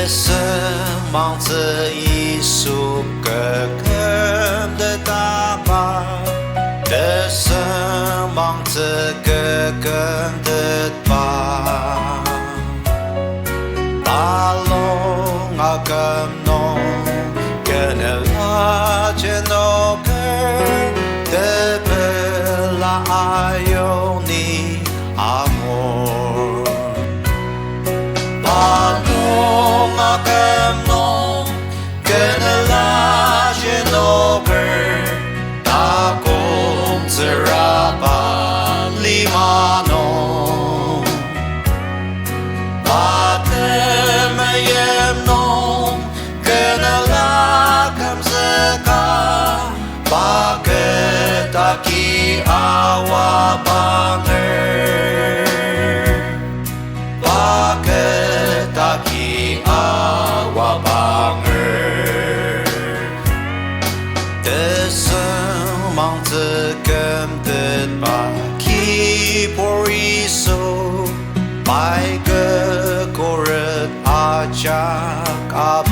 生忙着一束个更的大把，的生忙着个更的把，把龙啊更浓，更拉着诺个的不拉爱有你阿莫。Agamnon Ganala Genover Takum Zeraba Limano Batemayemnon Ganala Kamzeka Baketaki Awabanger Baketaki Awabanger的生忙着跟的把 keyboard 一首百个国人阿加卡本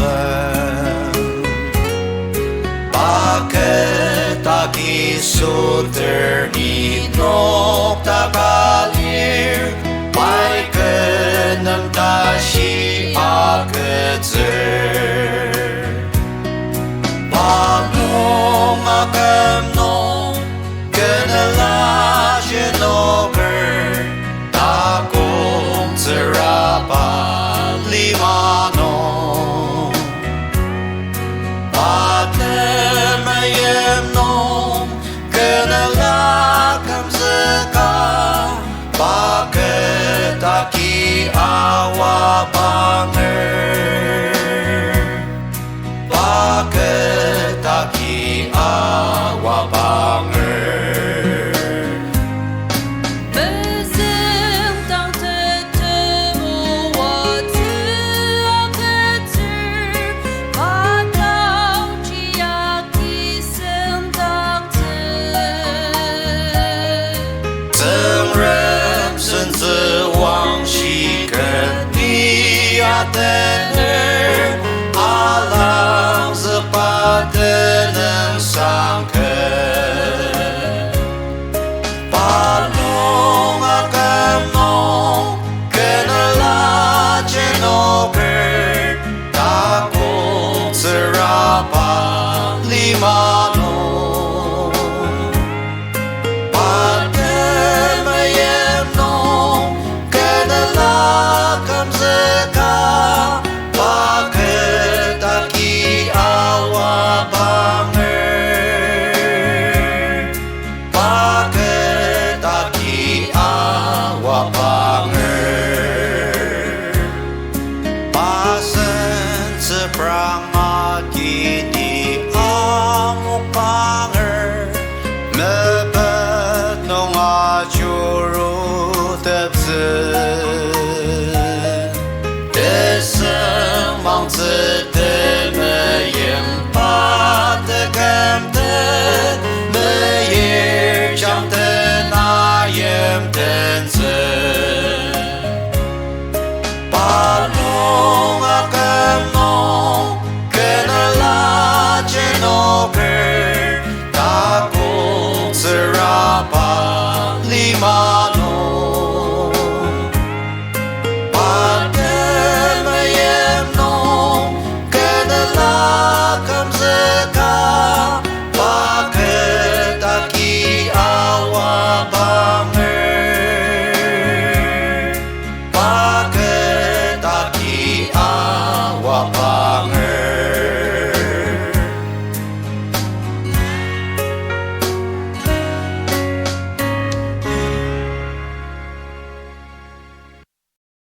Baketaki Suter Ninok Takalir Baikönam tashi aketzer Balong agamnon Genala genover Takum zeraba limano Batemayemnon Genala kamzeka Baketaki Awabanger Baketaki Awabanger甚至往昔跟你啊的。